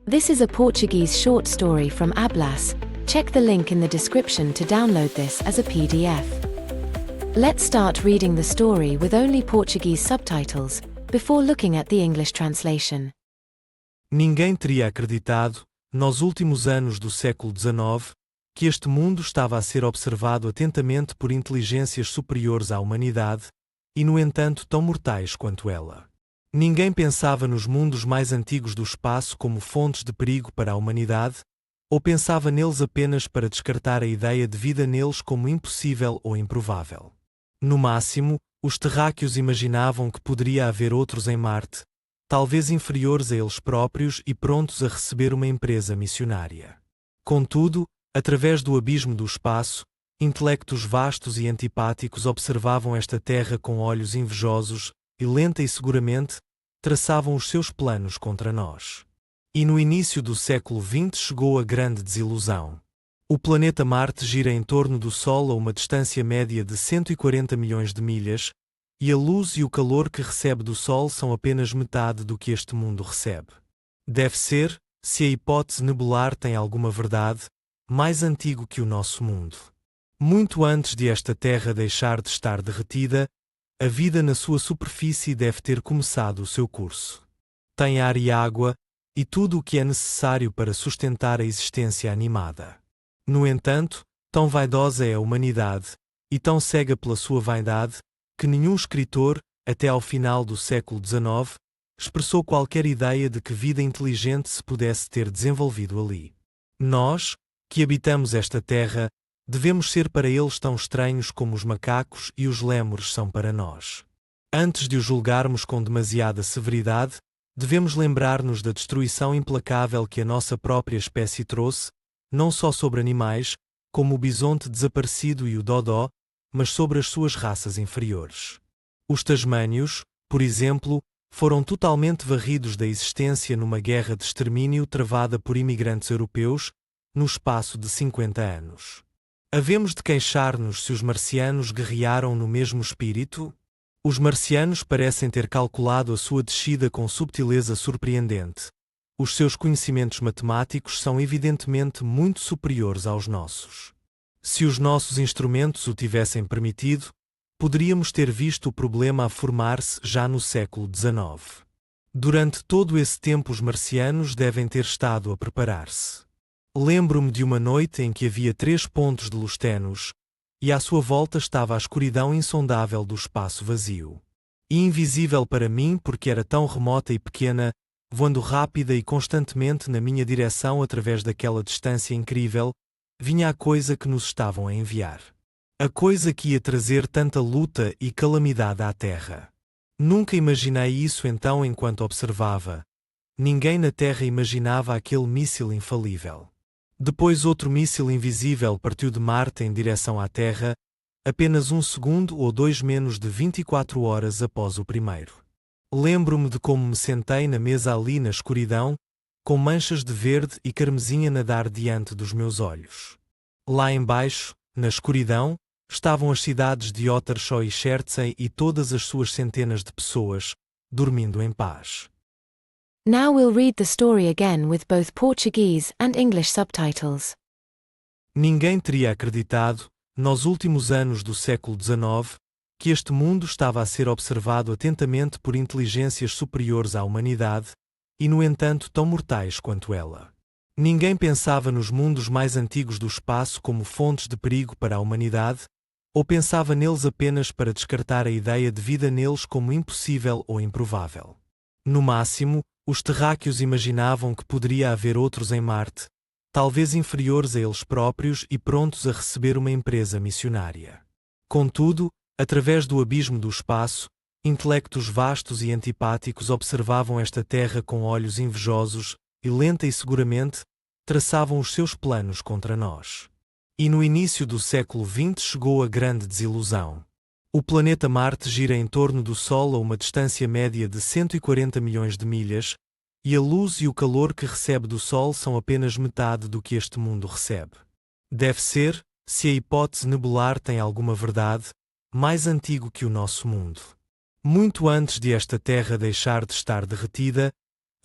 This is a Portuguese short story from Ablas. Check the link in the description to download this as a PDF. Let's start reading the story with only Portuguese subtitles, before looking at the English translation. Ninguém teria acreditado, nos últimos anos do século XIX, que este mundo estava a ser observado atentamente por inteligências superiores à humanidade, e no entanto tão mortais quanto ela. Ninguém pensava nos mundos mais antigos do espaço como fontes de perigo para a humanidade, ou pensava neles apenas para descartar a ideia de vida neles como impossível ou improvável. No máximo, os terráqueos imaginavam que poderia haver outros em Marte, talvez inferiores a eles próprios e prontos a receber uma empresa missionária. Contudo, através do abismo do espaço, intelectos vastos e antipáticos observavam esta Terra com olhos invejosos e, lenta e seguramente, traçavam os seus planos contra nós. E no início do século XX chegou a grande desilusão. O planeta Marte gira em torno do Sol a uma distância média de 140 milhões de milhas, e a luz e o calor que recebe do Sol são apenas metade do que este mundo recebe. Deve ser, se a hipótese nebular tem alguma verdade, mais antigo que o nosso mundo. Muito antes de esta Terra deixar de estar derretida, a vida na sua superfície deve ter começado o seu curso. Tem ar e água, e tudo o que é necessário para sustentar a existência animada. No entanto, tão vaidosa é a humanidade, e tão cega pela sua vaidade, que nenhum escritor, até ao final do século XIX, expressou qualquer ideia de que vida inteligente se pudesse ter desenvolvido ali. Nós, que habitamos esta terra, devemos ser para eles tão estranhos como os macacos e os lémures são para nós. Antes de os julgarmos com demasiada severidade, devemos lembrar-nos da destruição implacável que a nossa própria espécie trouxe, não só sobre animais, como o bisonte desaparecido e o dodó, mas sobre as suas raças inferiores. Os tasmânios, por exemplo, foram totalmente varridos da existência numa guerra de extermínio travada por imigrantes europeus, no espaço de 50 anos. Havemos de queixar-nos se os marcianos guerrearam no mesmo espírito? Os marcianos parecem ter calculado a sua descida com subtileza surpreendente. Os seus conhecimentos matemáticos são evidentemente muito superiores aos nossos. Se os nossos instrumentos o tivessem permitido, poderíamos ter visto o problema a formar-se já no século XIX. Durante todo esse tempo os marcianos devem ter estado a preparar-se. Lembro-me de uma noite em que havia 3 pontos de luz tenues, e à sua volta estava a escuridão insondável do espaço vazio. E invisível para mim porque era tão remota e pequena, voando rápida e constantemente na minha direção através daquela distância incrível, vinha a coisa que nos estavam a enviar. A coisa que ia trazer tanta luta e calamidade à Terra. Nunca imaginei isso então enquanto observava. Ninguém na Terra imaginava aquele míssil infalível. Depois outro míssil invisível partiu de Marte em direção à Terra, apenas 1 segundo ou 2 menos de 24 horas após o primeiro. Lembro-me de como me sentei na mesa ali na escuridão, com manchas de verde e carmesim a nadar diante dos meus olhos. Lá embaixo, na escuridão, estavam as cidades de Ottershaw e Chertsey e todas as suas centenas de pessoas, dormindo em paz. Now we'll read the story again with both Portuguese and English subtitles. Ninguém teria acreditado, nos últimos anos do século XIX, que este mundo estava a ser observado atentamente por inteligências superiores à humanidade, e no entanto tão mortais quanto ela. Ninguém pensava nos mundos mais antigos do espaço como fontes de perigo para a humanidade, ou pensava neles apenas para descartar a ideia de vida neles como impossível ou improvável. No máximo, os terráqueos imaginavam que poderia haver outros em Marte, talvez inferiores a eles próprios e prontos a receber uma empresa missionária. Contudo, através do abismo do espaço, intelectos vastos e antipáticos observavam esta Terra com olhos invejosos e, lenta e seguramente, traçavam os seus planos contra nós. E no início do século XX chegou a grande desilusão. O planeta Marte gira em torno do Sol a uma distância média de 140 milhões de milhas, e a luz e o calor que recebe do Sol são apenas metade do que este mundo recebe. Deve ser, se a hipótese nebular tem alguma verdade, mais antigo que o nosso mundo. Muito antes de esta Terra deixar de estar derretida,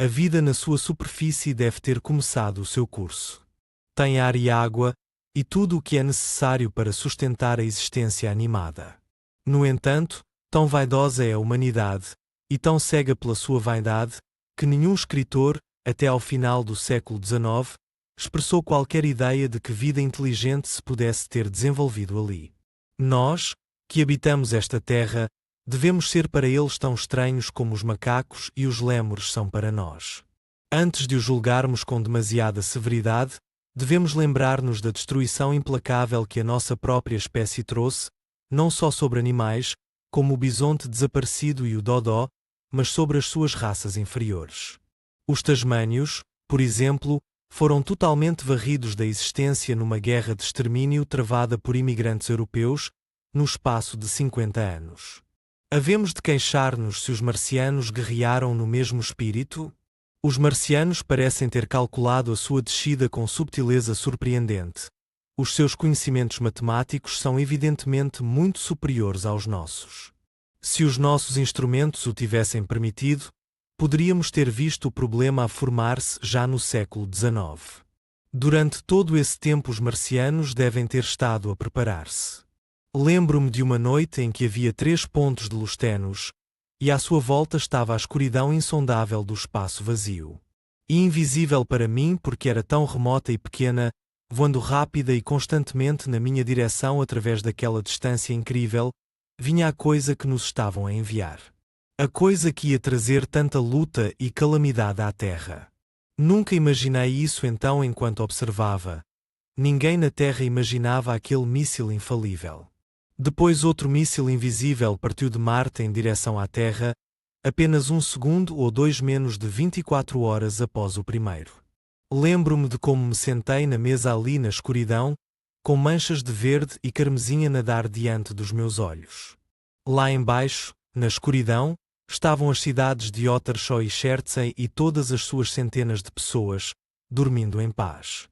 A vida na sua superfície deve ter começado o seu curso. Tem ar e água, e tudo o que é necessário para sustentar a existência animada. No entanto, tão vaidosa é a humanidade, e tão cega pela sua vaidade, que nenhum escritor, até ao final do século XIX, expressou qualquer ideia de que vida inteligente se pudesse ter desenvolvido ali. Nós, que habitamos esta terra, devemos ser para eles tão estranhos como os macacos e os lémures são para nós. Antes de os julgarmos com demasiada severidade, devemos lembrar-nos da destruição implacável que a nossa própria espécie trouxe, não só sobre animais, como o bisonte desaparecido e o dodó, mas sobre as suas raças inferiores. Os tasmânios, por exemplo, foram totalmente varridos da existência numa guerra de extermínio travada por imigrantes europeus, no espaço de 50 anos. Havemos de queixar-nos se os marcianos guerrearam no mesmo espírito? Os marcianos parecem ter calculado a sua descida com subtileza surpreendente. Os seus conhecimentos matemáticos são evidentemente muito superiores aos nossos. Se os nossos instrumentos o tivessem permitido, poderíamos ter visto o problema a formar-se já no século XIX. Durante todo esse tempo os marcianos devem ter estado a preparar-se. Lembro-me de uma noite em que havia 3 pontos de luz tenues, e à sua volta estava a escuridão insondável do espaço vazio. E invisível para mim porque era tão remota e pequena, voando rápida e constantemente na minha direção através daquela distância incrível, vinha a coisa que nos estavam a enviar. A coisa que ia trazer tanta luta e calamidade à Terra. Nunca imaginei isso então enquanto observava. Ninguém na Terra imaginava aquele míssil infalível. Depois outro míssil invisível partiu de Marte em direção à Terra, apenas 1 segundo ou 2 menos de 24 horas após o primeiro. Lembro-me de como me sentei na mesa ali na escuridão, com manchas de verde e carmesim a nadar diante dos meus olhos. Lá embaixo, na escuridão, estavam as cidades de Ottershaw e Chertsey e todas as suas centenas de pessoas, dormindo em paz.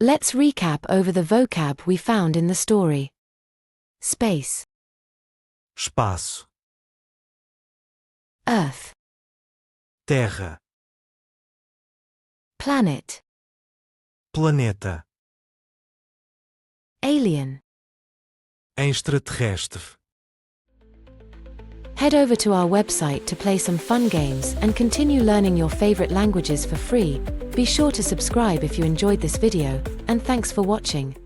Let's recap over the vocab we found in the story. Space, Espaço, Earth, Terra, planet, planeta, alien. extraterrestre. Head over to our website to play some fun games and continue learning your favorite languages for free. Be sure to subscribe if you enjoyed this video, and thanks for watching.